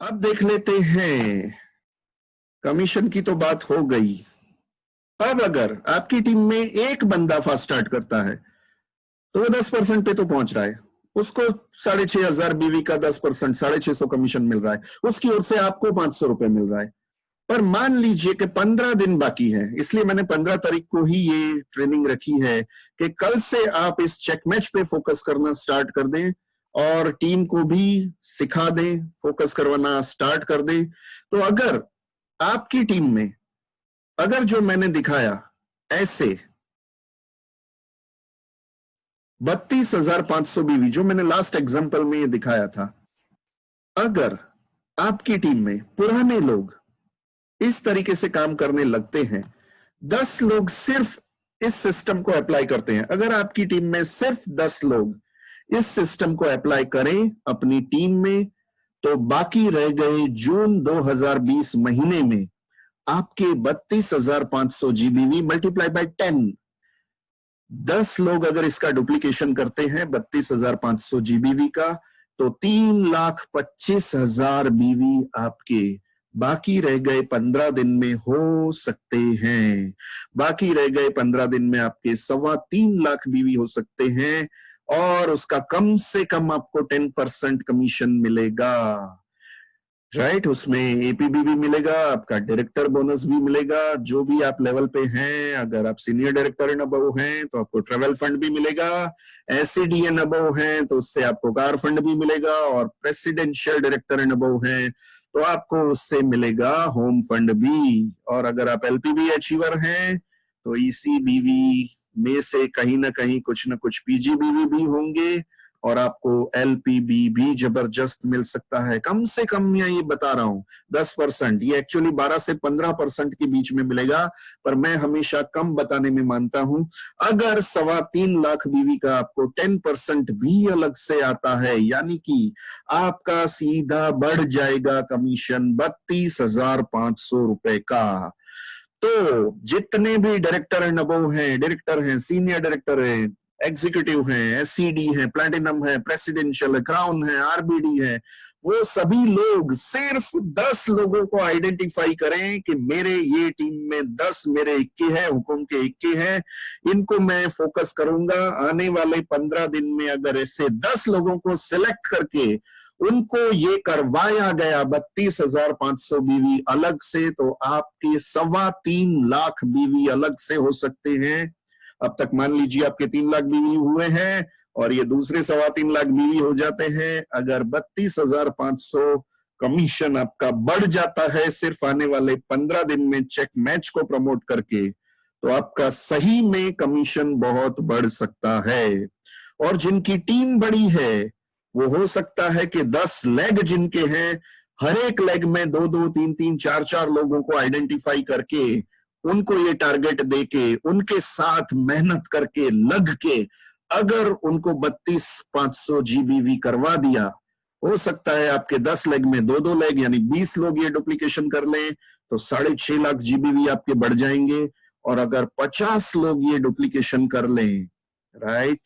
अब देख लेते हैं, कमीशन की तो बात हो गई। अब अगर आपकी टीम में एक बंदा फास्ट स्टार्ट करता है तो वो 10% पे तो पहुंच रहा है, उसको 6,500 बीवी का 10% 650 कमीशन मिल रहा है, उसकी ओर से आपको 500 रुपए मिल रहा है। पर मान लीजिए कि 15 दिन बाकी है, इसलिए मैंने 15 तारीख को ही ये ट्रेनिंग रखी है कि कल से आप इस चेक मैच पे फोकस करना स्टार्ट कर दें और टीम को भी सिखा दें, फोकस करवाना स्टार्ट कर दें। तो अगर आपकी टीम में, अगर जो मैंने दिखाया ऐसे 32,500 बीवी, जो मैंने लास्ट एग्जांपल में ये दिखाया था, अगर आपकी टीम में पुराने लोग इस तरीके से काम करने लगते हैं, 10 लोग सिर्फ इस सिस्टम को अप्लाई करते हैं, अगर आपकी टीम में सिर्फ 10 लोग इस सिस्टम को अप्लाई करें अपनी टीम में, तो बाकी रह गए जून 2020 महीने में आपके 32,500 जीबीवी मल्टीप्लाई बाय 10। 10 लोग अगर इसका डुप्लीकेशन करते हैं 32,500 जीबीवी का, तो 3,25,000 बीवी आपके बाकी रह गए 15 दिन में हो सकते हैं। बाकी रह गए 15 दिन में आपके 3.25 लाख बीवी हो सकते हैं, और उसका कम से कम आपको 10% कमीशन मिलेगा। राइट, उसमें एपीबी भी मिलेगा, आपका डायरेक्टर बोनस भी मिलेगा, जो भी आप लेवल पे हैं। अगर आप सीनियर डायरेक्टर एंड अबव हैं तो आपको ट्रेवल फंड भी मिलेगा, एससीडी एंड अबव हैं तो उससे आपको कार फंड भी मिलेगा, और प्रेसिडेंशियल डायरेक्टर एंड अबव हैं तो आपको उससे मिलेगा होम फंड भी। और अगर आप एलपीबी अचीवर हैं तो ईसीबीवी में से कहीं ना कहीं कुछ ना कुछ पीजीबीवी भी होंगे, और आपको एलपीबी भी जबरदस्त मिल सकता है। कम से कम मैं ये बता रहा हूं 10%, ये एक्चुअली 12 से 15% के बीच में मिलेगा, पर मैं हमेशा कम बताने में मानता हूं। अगर 3.25 लाख बीवी का आपको 10% भी अलग से आता है, यानी कि आपका सीधा बढ़ जाएगा कमीशन 32,500 रुपए का। तो जितने भी डायरेक्टर एंड अबव हैं, डायरेक्टर हैं, सीनियर डायरेक्टर हैं, एग्जीक्यूटिव हैं, एससीडी हैं, प्लैटिनम है, प्रेसिडेंशियल है, क्राउन है, आरबीडी है, वो सभी लोग सिर्फ 10 लोगों को आइडेंटिफाई करें कि मेरे ये टीम में 10 मेरे इक्के हैं, हुकुम के इक्के हैं, इनको मैं फोकस करूंगा। आने वाले 15 दिन में अगर ऐसे 10 लोगों को सिलेक्ट करके उनको ये करवाया गया 32,500 बीवी अलग से, तो आपके 3.25 लाख बीवी अलग से हो सकते हैं। अब तक मान लीजिए आपके 3 लाख बीवी हुए हैं, और ये दूसरे 3.25 लाख बीवी हो जाते हैं। अगर 32,500 कमीशन आपका बढ़ जाता है सिर्फ आने वाले 15 दिन में चेक मैच को प्रमोट करके, तो आपका सही में कमीशन बहुत बढ़ सकता है। और जिनकी टीम बड़ी है वो हो सकता है कि 10 लेग जिनके हैं, हर एक लेग में 2-2, 3-3, 4-4 लोगों को आइडेंटिफाई करके उनको ये टारगेट देके उनके साथ मेहनत करके लग के अगर उनको 32,500 जीबीवी करवा दिया, हो सकता है आपके 10 लेग में 2-2 लेग यानी 20 लोग ये डुप्लीकेशन कर लें तो 6.5 लाख जीबीवी आपके बढ़ जाएंगे। और अगर 50 लोग ये डुप्लीकेशन कर लें, राइट,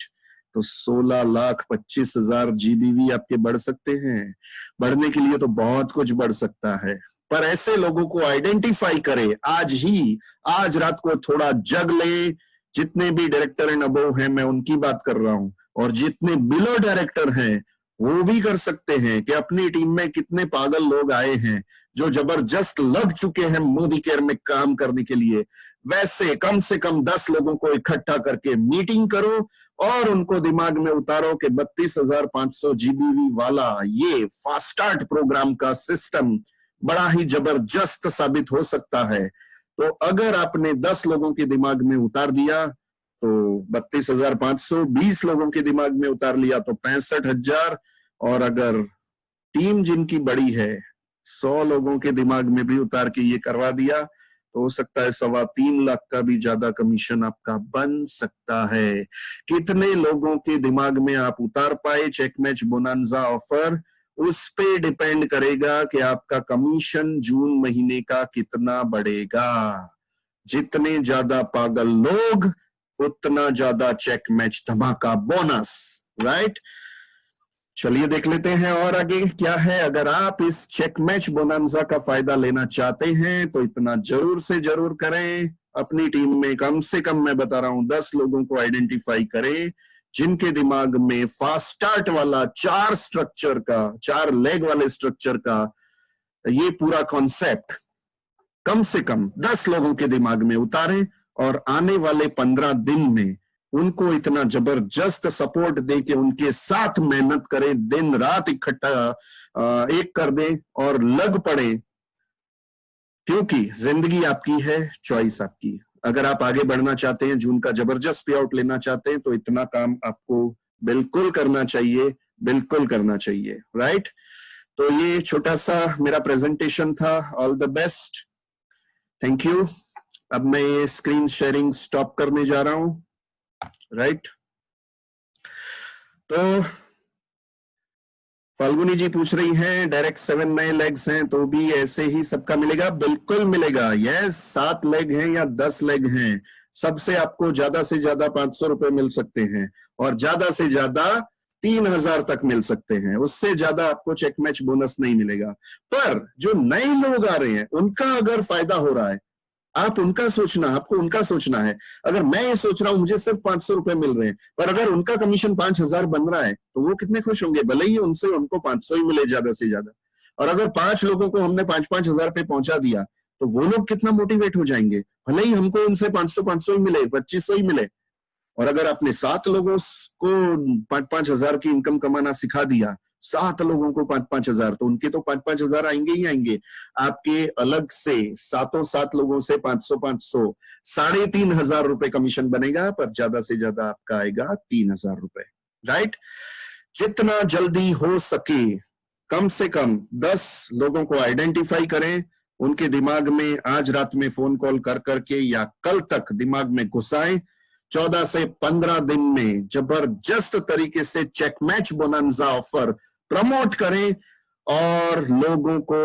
तो 16,25,000 जीबीवी आपके बढ़ सकते हैं। बढ़ने के लिए तो बहुत कुछ बढ़ सकता है, पर ऐसे लोगों को आइडेंटिफाई करें आज ही, आज रात को थोड़ा जग ले। जितने भी डायरेक्टर एंड अबव हैं मैं उनकी बात कर रहा हूं, और जितने बिलो डायरेक्टर हैं वो भी कर सकते हैं कि अपनी टीम में कितने पागल लोग आए हैं जो जबरदस्त लग चुके हैं मोदी केयर में काम करने के लिए। वैसे कम से कम 10 लोगों को इकट्ठा करके मीटिंग करो और उनको दिमाग में उतारो कि 32,500 जीबीवी वाला ये फास्ट स्टार्ट प्रोग्राम का सिस्टम बड़ा ही जबरदस्त साबित हो सकता है। तो अगर आपने 10 लोगों के दिमाग में उतार दिया तो 32,500, 20 लोगों के दिमाग में उतार लिया तो 65,000, और अगर टीम जिनकी बड़ी है 100 लोगों के दिमाग में भी उतार के ये करवा दिया तो हो सकता है 3.25 लाख का भी ज्यादा कमीशन आपका बन सकता है। कितने लोगों के दिमाग में आप उतार पाए चेक मैच बोनांजा ऑफर, उस पे डिपेंड करेगा कि आपका कमीशन जून महीने का कितना बढ़ेगा। जितने ज्यादा पागल लोग उतना ज्यादा चेक मैच धमाका बोनस, राइट। चलिए देख लेते हैं और आगे क्या है। अगर आप इस चेक मैच बोनांजा का फायदा लेना चाहते हैं तो इतना जरूर से जरूर करें। अपनी टीम में कम से कम मैं बता रहा हूं 10 लोगों को आइडेंटिफाई करें जिनके दिमाग में फास्ट स्टार्ट वाला 4 स्ट्रक्चर का, 4 लेग वाले स्ट्रक्चर का ये पूरा कॉन्सेप्ट कम से कम 10 लोगों के दिमाग में उतारें, और आने वाले 15 दिन में उनको इतना जबरदस्त सपोर्ट दे के उनके साथ मेहनत करें, दिन रात इकट्ठा एक कर दें और लग पड़े, क्योंकि जिंदगी आपकी है, चॉइस आपकी। अगर आप आगे बढ़ना चाहते हैं, जून का जबरदस्त पे आउट लेना चाहते हैं, तो इतना काम आपको बिल्कुल करना चाहिए, बिल्कुल करना चाहिए, राइट। तो ये छोटा सा मेरा प्रेजेंटेशन था। All the best, thank you. अब मैं ये स्क्रीन शेयरिंग स्टॉप करने जा रहा हूं, राइट। तो फाल्गुनी जी पूछ रही हैं डायरेक्ट 7 नए लेग्स हैं तो भी ऐसे ही सबका मिलेगा? बिल्कुल मिलेगा। यस, 7 लेग हैं या 10 लेग हैं, सबसे आपको ज्यादा से ज्यादा 500 रुपए मिल सकते हैं और ज्यादा से ज्यादा 3000 तक मिल सकते हैं। उससे ज्यादा आपको चेक मैच बोनस नहीं मिलेगा। पर जो नए लोग आ रहे हैं उनका अगर फायदा हो रहा है, आप उनका सोचना, आपको उनका सोचना है। अगर मैं ये सोच रहा हूं मुझे सिर्फ 500 रुपए मिल रहे हैं, पर अगर उनका कमीशन 5000 बन रहा है तो वो कितने खुश होंगे, भले ही उनसे उनको 500 ही मिले ज्यादा से ज्यादा। और अगर 5 लोगों को हमने 5-5 हजार पे पहुंचा दिया तो वो लोग कितना मोटिवेट हो जाएंगे, भले ही हमको उनसे 500 ही मिले, 2500 ही मिले। और अगर आपने 7 लोगों को 5-5 हजार की इनकम कमाना सिखा दिया, 7 लोगों को 5-5 हजार, तो उनके तो 5-5 हजार आएंगे ही आएंगे। आपके अलग से 7 लोगों से 500-500 3,500 रुपए कमीशन बनेगा, पर ज्यादा से ज्यादा आपका आएगा 3,000 रुपए। राइट? जितना जल्दी हो सके कम से कम 10 लोगों को आइडेंटिफाई करें, उनके दिमाग में आज रात में फोन कॉल कर करके या कल तक दिमाग में घुसाएं। 14 से 15 दिन में जबरदस्त तरीके से चेक मैच बोनंजा ऑफर प्रमोट करें और लोगों को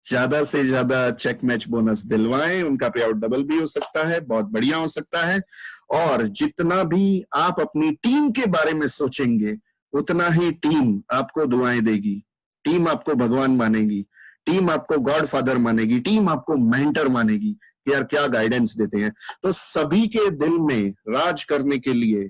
ज्यादा से ज्यादा चेक मैच बोनस दिलवाएं। उनका पे आउट डबल भी हो सकता है, बहुत बढ़िया हो सकता है। और जितना भी आप अपनी टीम के बारे में सोचेंगे उतना ही टीम आपको दुआएं देगी, टीम आपको भगवान मानेगी, टीम आपको गॉड फादर मानेगी, टीम आपको मेंटर मानेगी। यार क्या गाइडेंस देते हैं। तो सभी के दिल में राज करने के लिए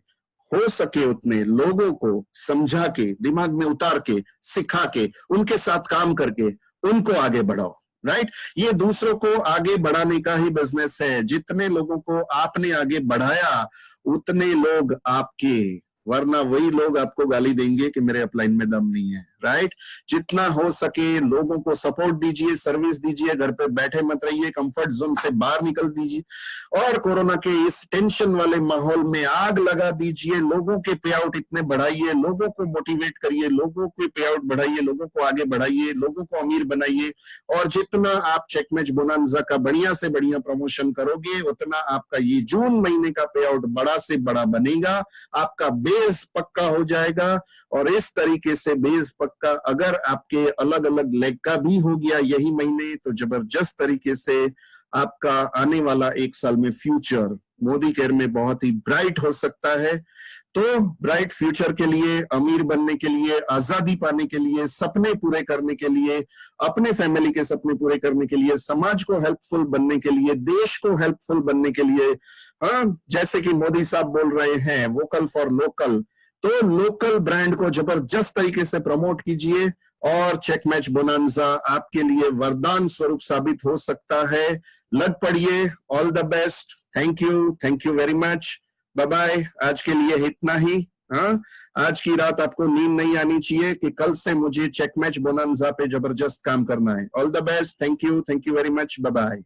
हो सके उतने लोगों को समझा के, दिमाग में उतार के, सिखा के, उनके साथ काम करके उनको आगे बढ़ाओ। राइट? ये दूसरों को आगे बढ़ाने का ही बिजनेस है। जितने लोगों को आपने आगे बढ़ाया उतने लोग आपके, वरना वही लोग आपको गाली देंगे कि मेरे अपलाइन में दम नहीं है। राइट? जितना हो सके लोगों को सपोर्ट दीजिए, सर्विस दीजिए, घर पे बैठे मत रहिए, कंफर्ट जोन से बाहर निकल दीजिए और कोरोना के इस टेंशन वाले माहौल में आग लगा दीजिए। लोगों के पे आउट इतने बढ़ाइए, लोगों को मोटिवेट करिए, लोगों के पे आउट बढ़ाइए, लोगों को आगे बढ़ाइए, लोगों को अमीर बनाइए। और जितना आप चेक मैच बोनांजा का बढ़िया से बढ़िया प्रमोशन करोगे उतना आपका ये जून महीने का पे आउट बड़ा से बड़ा बनेगा, आपका बेस पक्का हो जाएगा। और इस तरीके से बेस पक्का अगर आपके अलग अलग लेग का भी हो गया यही महीने, तो जबरदस्त तरीके से आपका आने वाला 1 साल में फ्यूचर मोदी केयर में बहुत ही ब्राइट हो सकता है। तो ब्राइट फ्यूचर के लिए, अमीर बनने के लिए, आजादी पाने के लिए, सपने पूरे करने के लिए, अपने फैमिली के सपने पूरे करने के लिए, समाज को हेल्पफुल बनने के लिए, देश को हेल्पफुल बनने के लिए, हाँ, जैसे कि मोदी साहब बोल रहे हैं वोकल फॉर लोकल, तो लोकल ब्रांड को जबरदस्त तरीके से प्रमोट कीजिए और चेक मैच बोनांजा आपके लिए वरदान स्वरूप साबित हो सकता है। लग पड़िए। All the best. Thank you very much. Bye bye. आज के लिए इतना ही। हाँ, आज की रात आपको नींद नहीं आनी चाहिए कि कल से मुझे चेक मैच बोनांजा पे जबरदस्त काम करना है। All the best. Thank you very much. Bye bye.